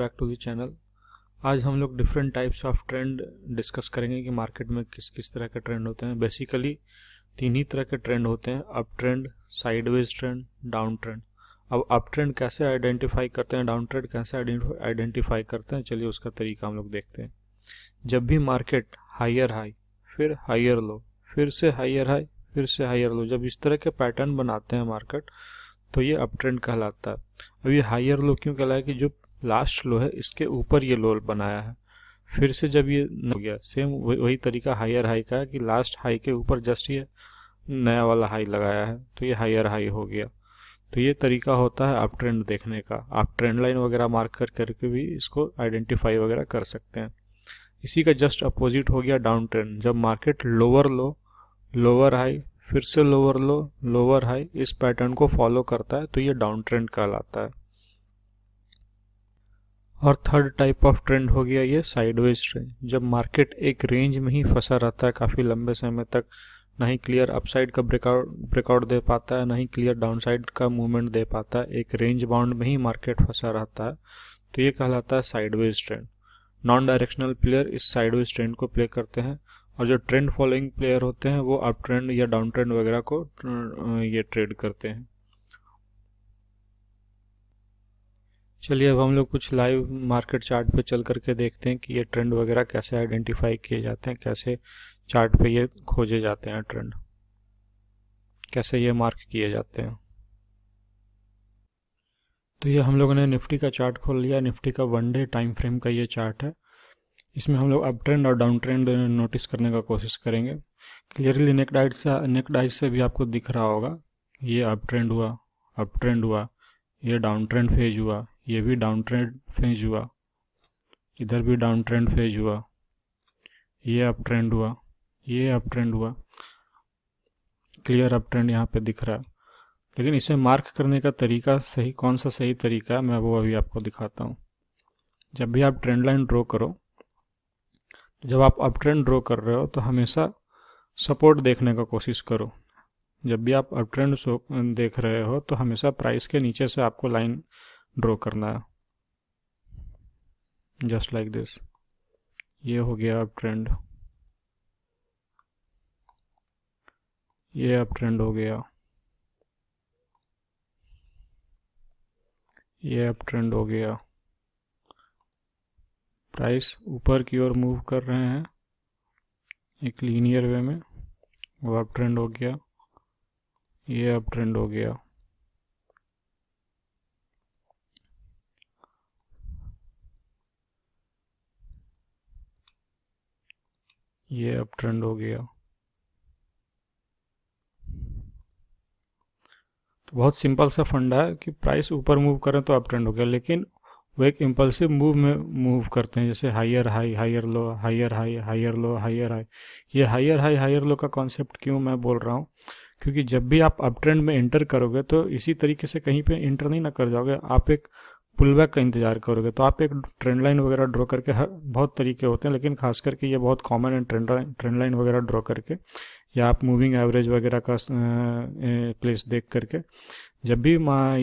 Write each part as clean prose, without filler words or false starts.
Back to the channel. आज हम लोग different types of trend discuss करेंगे कि मार्केट में किस किस तरह के ट्रेंड होते हैं। बेसिकली तीन ही तरह के ट्रेंड होते हैं, up trend, sideways trend, down trend. अब अप ट्रेंड कैसे आइडेंटिफाई करते हैं, डाउन ट्रेंड कैसे आइडेंटिफाई करते हैं, चलिए उसका तरीका हम लोग देखते हैं। जब भी मार्केट हायर हाई, फिर हायर लो, फिर से हायर हाई, फिर से हायर लो, जब इस तरह के पैटर्न बनाते हैं मार्केट, तो ये अप ट्रेंड कहलाता है। अब ये हायर लो क्यों कहलाया कि जो लास्ट लो है इसके ऊपर ये लो बनाया है, फिर से जब ये हो गया, सेम वही तरीका हायर हाई का है कि लास्ट हाई के ऊपर जस्ट ये नया वाला हाई लगाया है, तो ये हायर हाई हो गया। तो ये तरीका होता है अप ट्रेंड देखने का। आप ट्रेंड लाइन वगैरह मार्क कर करके भी इसको आइडेंटिफाई वगैरह कर सकते हैं। इसी का जस्ट अपोजिट हो गया डाउन ट्रेंड। जब market lower low, lower high, फिर से लोअर लो, लोअर हाई, इस पैटर्न को फॉलो करता है, तो ये डाउन ट्रेंड कहलाता है। और थर्ड टाइप ऑफ ट्रेंड हो गया ये साइडवेज ट्रेंड। जब मार्केट एक रेंज में ही फंसा रहता है काफ़ी लंबे समय तक, ना ही क्लियर अपसाइड का ब्रेकआउट दे पाता है, ना ही क्लियर डाउनसाइड का मूवमेंट दे पाता है, एक रेंज बाउंड में ही मार्केट फंसा रहता है, तो ये कहलाता है sideways trend. Non directional player इस साइडवेज ट्रेंड को प्ले करते हैं, और जो ट्रेंड फॉलोइंग प्लेयर होते हैं वो अप ट्रेंड या डाउन ट्रेंड वगैरह को ये ट्रेड करते हैं। चलिए अब हम लोग कुछ लाइव मार्केट चार्ट पे चल करके देखते हैं कि ये ट्रेंड वगैरह कैसे आइडेंटिफाई किए जाते हैं, कैसे चार्ट पे ये खोजे जाते हैं, ट्रेंड कैसे ये मार्क किए जाते हैं। तो ये हम लोगों ने निफ्टी का चार्ट खोल लिया। निफ्टी का 1 डे टाइम फ्रेम का ये चार्ट है। इसमें हम लोग अप ट्रेंड और डाउन ट्रेंड नोटिस करने का कोशिश करेंगे। क्लियरली नेक्ड आइज से भी आपको दिख रहा होगा, ये अप ट्रेंड हुआ, अप ट्रेंड हुआ, ये डाउन ट्रेंड फेज हुआ, ये भी डाउन ट्रेंड फेज हुआ, इधर भी डाउन ट्रेंड फेज हुआ, ये अप ट्रेंड हुआ, ये अप ट्रेंड हुआ, क्लियर अप ट्रेंड यहाँ पे दिख रहा है। लेकिन इसे मार्क करने का तरीका सही, कौन सा सही तरीका है, मैं वो अभी आपको दिखाता हूँ। जब भी आप ट्रेंड लाइन ड्रॉ करो, जब आप अप ट्रेंड ड्रॉ कर रहे हो तो हमेशा सपोर्ट देखने का कोशिश करो। जब भी आप अप ट्रेंड देख रहे हो तो हमेशा प्राइस के नीचे से आपको लाइन ड्रॉ करना है, जस्ट लाइक दिस। ये हो गया अप ट्रेंड, ये अप ट्रेंड हो गया, ये अप ट्रेंड हो गया। प्राइस ऊपर की ओर मूव कर रहे हैं एक लीनियर वे में, वो अप ट्रेंड हो गया, ये अप ट्रेंड हो गया, ये अप ट्रेंड हो गया। तो बहुत सिंपल सा फंडा है कि प्राइस ऊपर मूव करें तो अप ट्रेंड हो गया, लेकिन वो एक इम्पल्सिव मूव में मूव करते हैं, जैसे higher high, higher low, higher high, higher low, higher high. ये हायर हाई, हायर लो का कॉन्सेप्ट क्यों मैं बोल रहा हूँ, क्योंकि जब भी आप अप ट्रेंड में एंटर करोगे तो इसी तरीके से कहीं पे एंटर नहीं ना कर जाओगे, आप एक पुलबैक का इंतजार करोगे। तो आप एक ट्रेंड लाइन वगैरह ड्रॉ करके, बहुत तरीके होते हैं लेकिन खास करके ये बहुत कॉमन है, ट्रेंड लाइन वगैरह ड्रॉ करके, या आप मूविंग एवरेज वगैरह का प्लेस देख करके, जब भी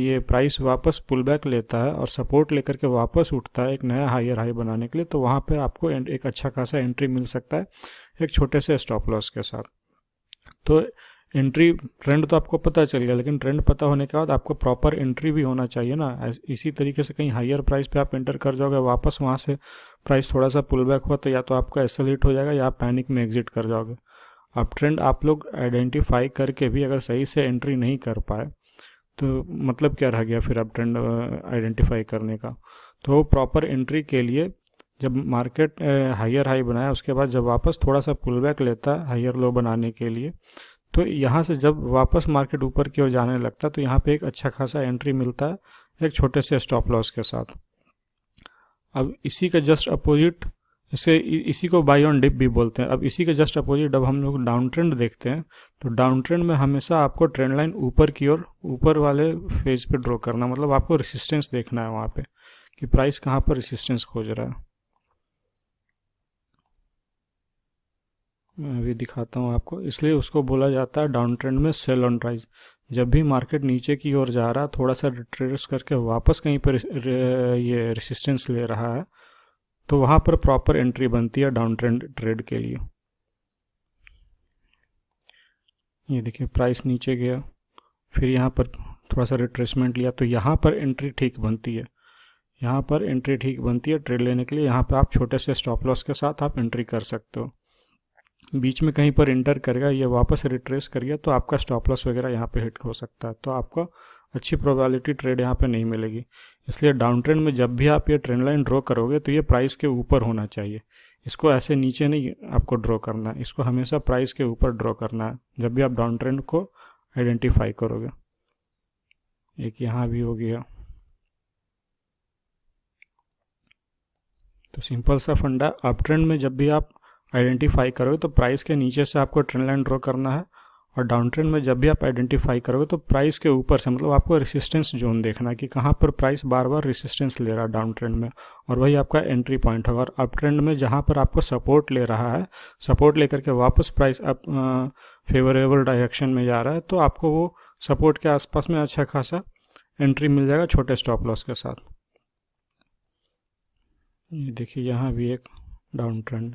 ये प्राइस वापस पुल बैक लेता है और सपोर्ट लेकर के वापस उठता है एक नया हायर हाई बनाने के लिए, तो वहाँ पे आपको एक अच्छा खासा एंट्री मिल सकता है एक छोटे से स्टॉप लॉस के साथ। तो एंट्री ट्रेंड तो आपको पता चल गया, लेकिन ट्रेंड पता होने के बाद आपको प्रॉपर एंट्री भी होना चाहिए ना। इसी तरीके से कहीं हायर प्राइस पे आप एंटर कर जाओगे, वापस वहाँ से प्राइस थोड़ा सा पुल बैक हुआ तो या तो आपका एसएल हिट हो जाएगा या आप पैनिक में एग्जिट कर जाओगे। अब ट्रेंड आप लोग आइडेंटिफाई करके भी अगर सही से एंट्री नहीं कर पाए तो मतलब क्या रह गया फिर अब ट्रेंड आइडेंटिफाई करने का। तो प्रॉपर एंट्री के लिए जब मार्केट हायर हाई बनाया, उसके बाद जब वापस थोड़ा सा पुल बैक लेता है हायर लो बनाने के लिए, तो यहाँ से जब वापस मार्केट ऊपर की ओर जाने लगता है तो यहाँ पे एक अच्छा खासा एंट्री मिलता है एक छोटे से स्टॉप लॉस के साथ। अब इसी का जस्ट अपोजिट, इसी को बाई ऑन डिप भी बोलते हैं। अब इसी के जस्ट अपोजिट अब हम लोग डाउन ट्रेंड देखते हैं, तो डाउन ट्रेंड में हमेशा आपको ट्रेंड लाइन ऊपर की ओर, ऊपर वाले फेज पे ड्रॉ करना, मतलब आपको रेसिस्टेंस देखना है वहाँ पे कि प्राइस कहाँ पर रेसिस्टेंस खोज रहा है। मैं अभी दिखाता हूँ आपको। इसलिए उसको बोला जाता है डाउन ट्रेंड में सेल ऑन राइज। जब भी मार्केट नीचे की ओर जा रहा है, थोड़ा सा रिट्रेस करके वापस कहीं पर ये रेसिस्टेंस ले रहा है, तो वहाँ पर प्रॉपर एंट्री बनती है डाउन ट्रेंड ट्रेड के लिए। ये देखिए प्राइस नीचे गया, फिर यहाँ पर थोड़ा सा रिट्रेसमेंट लिया, तो यहाँ पर एंट्री ठीक बनती है। यहाँ पर एंट्री ठीक बनती है ट्रेड लेने के लिए। यहाँ पर आप छोटे से स्टॉप लॉस के साथ आप एंट्री कर सकते हो। बीच में कहीं पर इंटर करेगा, ये वापस रिट्रेस करिए, तो आपका स्टॉप लॉस वगैरह यहाँ पे हिट हो सकता है, तो आपको अच्छी प्रोबेबिलिटी ट्रेड यहाँ पे नहीं मिलेगी। इसलिए डाउन ट्रेंड में जब भी आप ये ट्रेंड लाइन ड्रॉ करोगे तो ये प्राइस के ऊपर होना चाहिए। इसको ऐसे नीचे नहीं आपको ड्रॉ करना है, इसको हमेशा प्राइस के ऊपर ड्रॉ करना है जब भी आप डाउन ट्रेंड को आइडेंटिफाई करोगे। एक यहाँ भी हो गया। तो सिंपल सा फंडा, अप ट्रेंड में जब भी आप आइडेंटिफाई करोगे तो प्राइस के नीचे से आपको ट्रेंड लाइन ड्रॉ करना है, और डाउन ट्रेंड में जब भी आप आइडेंटिफाई करोगे तो प्राइस के ऊपर से, मतलब आपको रेसिस्टेंस जोन देखना है कि कहाँ पर प्राइस बार बार रेसिस्टेंस ले रहा है डाउन ट्रेंड में, और वही आपका एंट्री पॉइंट होगा। और अप ट्रेंड में जहाँ पर आपको सपोर्ट ले रहा है, सपोर्ट लेकर के वापस प्राइस अप फेवरेबल डायरेक्शन में जा रहा है, तो आपको वो सपोर्ट के आसपास में अच्छा खासा एंट्री मिल जाएगा छोटे स्टॉप लॉस के साथ। ये देखिए यहाँ भी एक डाउन ट्रेंड।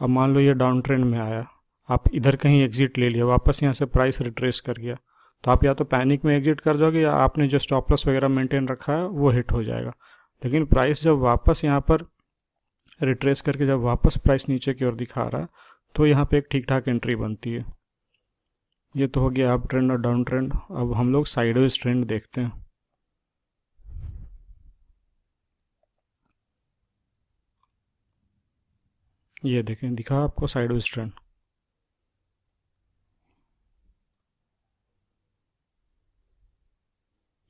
अब मान लो ये डाउन ट्रेंड में आया, आप इधर कहीं एग्जिट ले लिया, वापस यहाँ से प्राइस रिट्रेस कर गया, तो आप या तो पैनिक में एग्जिट कर जाओगे या आपने जो स्टॉप लॉस वगैरह मेंटेन रखा है वो हिट हो जाएगा। लेकिन प्राइस जब वापस यहाँ पर रिट्रेस करके जब वापस प्राइस नीचे की ओर दिखा रहा है, तो यहाँ पे एक ठीक ठाक एंट्री बनती है। ये तो हो गया अप ट्रेंड और डाउन ट्रेंड। अब हम लोग साइडवेज ट्रेंड देखते हैं। ये देखें, दिखा आपको साइडवेज ट्रेंड।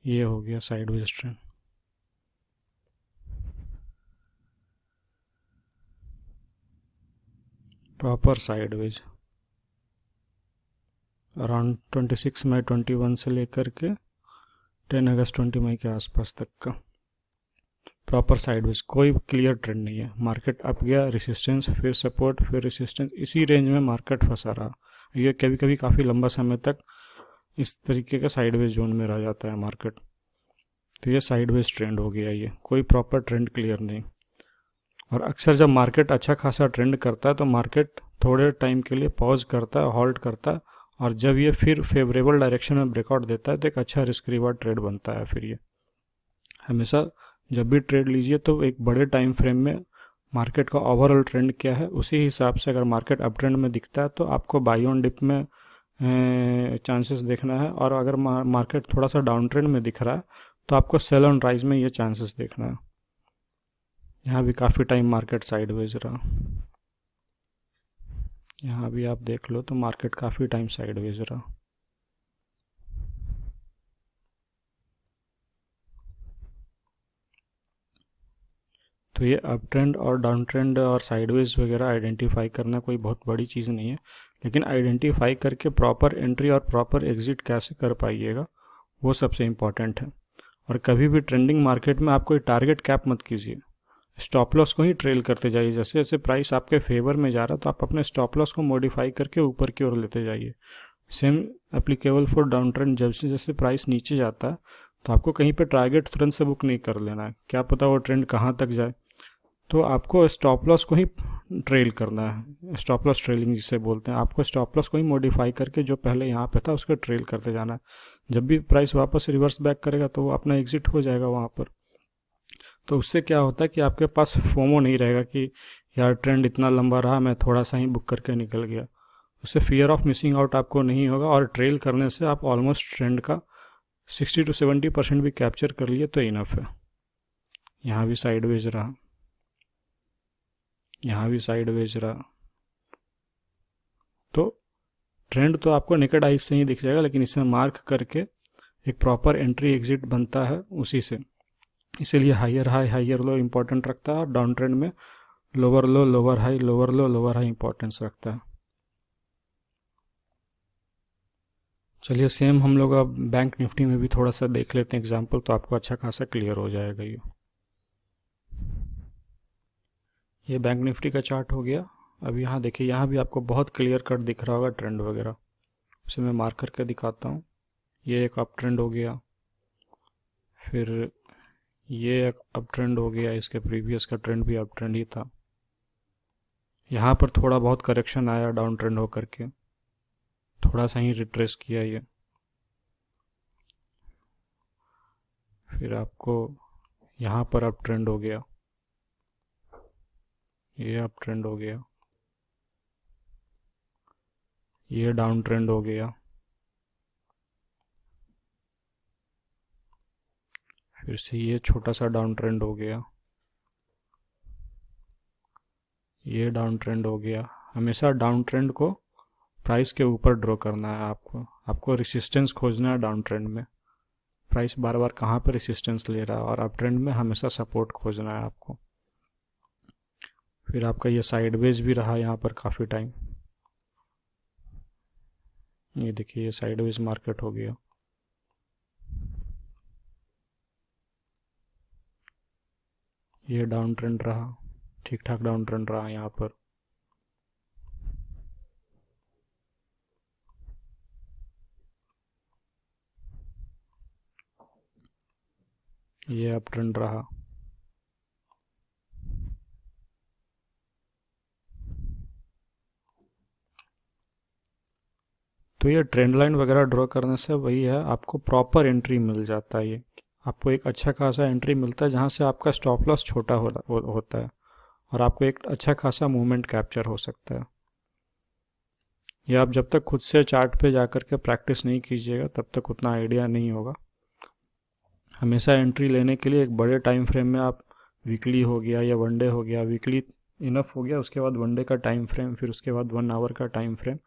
ये हो गया sideways trend. Proper sideways around 26 मई 21 से लेकर के 10 अगस्त 20 मई के आसपास तक का प्रॉपर साइडवेज, कोई क्लियर ट्रेंड नहीं है। मार्केट अप गया, रेसिस्टेंस, फिर सपोर्ट, फिर रेसिस्टेंस, इसी रेंज में मार्केट फंसा रहा। ये कभी कभी काफ़ी लंबा समय तक इस तरीके का साइडवेज जोन में रह जाता है मार्केट। तो ये साइडवेज ट्रेंड हो गया, ये कोई प्रॉपर ट्रेंड क्लियर नहीं। और अक्सर जब मार्केट अच्छा खासा ट्रेंड करता है तो मार्केट थोड़े टाइम के लिए पॉज करता है, हॉल्ट करता है, और जब ये फिर फेवरेबल डायरेक्शन में ब्रेकआउट देता है तो एक अच्छा रिस्क रिवार्ड ट्रेड बनता है। फिर ये हमेशा जब भी ट्रेड लीजिए तो एक बड़े टाइम फ्रेम में मार्केट का ओवरऑल ट्रेंड क्या है, उसी हिसाब से अगर मार्केट अप ट्रेंड में दिखता है तो आपको बाई ऑन डिप में चांसेस देखना है, और अगर मार्केट थोड़ा सा डाउन ट्रेंड में दिख रहा है तो आपको सेल ऑन राइज में ये चांसेस देखना है। यहाँ भी काफ़ी टाइम मार्केट साइडवेज रहा, यहाँ भी आप देख लो तो मार्केट काफ़ी टाइम साइडवेज रहा। तो ये अप ट्रेंड और डाउन ट्रेंड और साइडवेज वगैरह आइडेंटिफाई करना कोई बहुत बड़ी चीज़ नहीं है, लेकिन आइडेंटिफाई करके प्रॉपर एंट्री और प्रॉपर एग्जिट कैसे कर पाइएगा वो सबसे इम्पॉर्टेंट है। और कभी भी ट्रेंडिंग मार्केट में आप कोई टारगेट कैप मत कीजिए, स्टॉप लॉस को ही ट्रेल करते जाइए। जैसे जैसे प्राइस आपके फेवर में जा रहा है तो आप अपने स्टॉप लॉस को मॉडिफाई करके ऊपर की ओर लेते जाइए। Same applicable for down trend. जब से जैसे प्राइस नीचे जाता है तो आपको कहीं पे टारगेट तुरंत से बुक नहीं कर लेना है, क्या पता वो ट्रेंड कहाँ तक जाए, तो आपको स्टॉप लॉस को ही ट्रेल करना है। स्टॉप लॉस ट्रेलिंग जिसे बोलते हैं, आपको स्टॉप लॉस को ही मॉडिफाई करके जो पहले यहाँ पे था उसको ट्रेल करते जाना है। जब भी प्राइस वापस रिवर्स बैक करेगा तो वो अपना एग्जिट हो जाएगा वहाँ पर। तो उससे क्या होता है कि आपके पास फोमो नहीं रहेगा कि यार ट्रेंड इतना लंबा रहा, मैं थोड़ा सा ही बुक करके निकल गया। उससे फियर ऑफ मिसिंग आउट आपको नहीं होगा, और ट्रेल करने से आप ऑलमोस्ट ट्रेंड का 60 to 70% भी कैप्चर कर लिए तो इनफ है। यहाँ भी साइडवेज रहा, यहाँ भी साइडवेज रहा, तो ट्रेंड तो आपको नेकेड आइज से ही दिख जाएगा, लेकिन इसे मार्क करके एक प्रॉपर एंट्री एग्जिट बनता है उसी से। इसीलिए higher high higher low important रखता है, और डाउन ट्रेंड में lower low lower high, lower low lower high importance रखता है। चलिए सेम हम लोग अब बैंक निफ्टी में भी थोड़ा सा देख लेते हैं एग्जाम्पल, तो आपको अच्छा खासा क्लियर हो जाएगा। ये बैंक निफ्टी का चार्ट हो गया। अब यहाँ देखिए, यहाँ भी आपको बहुत क्लियर कट दिख रहा होगा ट्रेंड वगैरह। उसे मैं मार्क करके दिखाता हूँ। ये एक अप ट्रेंड हो गया, फिर ये एक अप ट्रेंड हो गया, इसके प्रीवियस का ट्रेंड भी अप ट्रेंड ही था। यहाँ पर थोड़ा बहुत करेक्शन आया डाउन ट्रेंड होकर के, थोड़ा सा ही रिट्रेस किया ये। फिर आपको यहाँ पर अप ट्रेंड हो गया, ये अप ट्रेंड हो गया, ये डाउन ट्रेंड हो गया, फिर से ये छोटा सा डाउन ट्रेंड हो गया, ये डाउन ट्रेंड हो गया। हमेशा डाउन ट्रेंड को प्राइस के ऊपर ड्रॉ करना है आपको रेसिस्टेंस खोजना है डाउन ट्रेंड में। प्राइस बार बार कहाँ पर रेसिस्टेंस ले रहा है, और अप ट्रेंड में हमेशा सपोर्ट खोजना है आपको। फिर आपका ये साइडवेज भी रहा यहाँ पर काफ़ी टाइम। ये देखिए, ये साइडवेज मार्केट हो गया। ये डाउन ट्रेंड रहा, ठीक ठाक डाउन ट्रेंड रहा यहाँ पर। ये अप ट्रेंड रहा। तो ये ट्रेंड लाइन वगैरह ड्रॉ करने से वही है, आपको प्रॉपर एंट्री मिल जाता है। ये आपको एक अच्छा खासा एंट्री मिलता है जहाँ से आपका स्टॉप लॉस छोटा होता है, और आपको एक अच्छा खासा मूवमेंट कैप्चर हो सकता है। ये आप जब तक खुद से चार्ट पे जाकर के प्रैक्टिस नहीं कीजिएगा तब तक उतना आइडिया नहीं होगा। हमेशा एंट्री लेने के लिए एक बड़े टाइम फ्रेम में आप, वीकली हो गया या वनडे हो गया, वीकली इनफ हो गया, उसके बाद वनडे का टाइम फ्रेम, फिर उसके बाद 1 आवर का टाइम फ्रेम,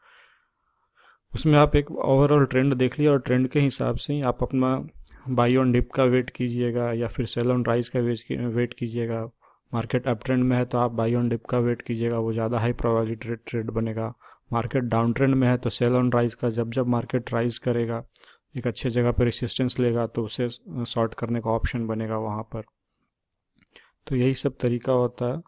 उसमें आप एक ओवरऑल ट्रेंड देख लिया, और ट्रेंड के हिसाब से ही आप अपना बाई ऑन डिप का वेट कीजिएगा या फिर सेल ऑन राइज का वेट कीजिएगा। मार्केट अप ट्रेंड में है तो आप बाई ऑन डिप का वेट कीजिएगा, वो ज़्यादा हाई प्रोबेबिलिटी ट्रेड बनेगा। मार्केट डाउन ट्रेंड में है तो सेल ऑन राइज का, जब जब मार्केट राइज करेगा, एक अच्छे जगह पर रेसिस्टेंस लेगा तो उसे शॉर्ट करने का ऑप्शन बनेगा वहाँ पर। तो यही सब तरीका होता है।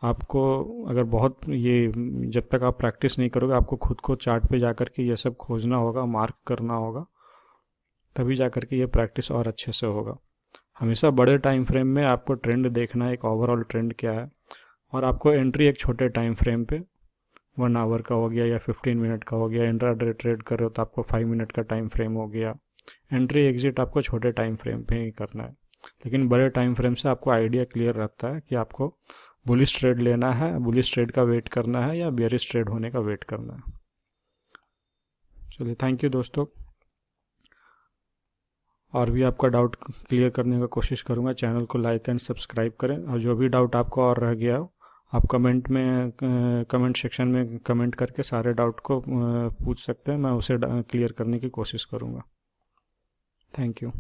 आपको अगर बहुत ये, जब तक आप प्रैक्टिस नहीं करोगे, आपको खुद को चार्ट पे जाकर के ये सब खोजना होगा, मार्क करना होगा, तभी जाकर के ये प्रैक्टिस और अच्छे से होगा। हमेशा बड़े टाइम फ्रेम में आपको ट्रेंड देखना है, एक ओवरऑल ट्रेंड क्या है, और आपको एंट्री एक छोटे टाइम फ्रेम पे 1 आवर का हो गया या 15 मिनट का हो गया। इंट्राडे ट्रेड कर रहे हो तो आपको 5 मिनट का टाइम फ्रेम हो गया। एंट्री एग्जिट आपको छोटे टाइम फ्रेम पे ही करना है, लेकिन बड़े टाइम फ्रेम से आपको आइडिया क्लियर रहता है कि आपको बुलिश ट्रेड लेना है, बुलिश ट्रेड का वेट करना है, या बेयरिश ट्रेड होने का वेट करना है। चलिए, थैंक यू दोस्तों। और भी आपका डाउट क्लियर करने का कोशिश करूँगा। चैनल को लाइक एंड सब्सक्राइब करें, और जो भी डाउट आपको और रह गया हो आप कमेंट सेक्शन में कमेंट करके सारे डाउट को पूछ सकते हैं। मैं उसे क्लियर करने की कोशिश करूँगा। Thank you.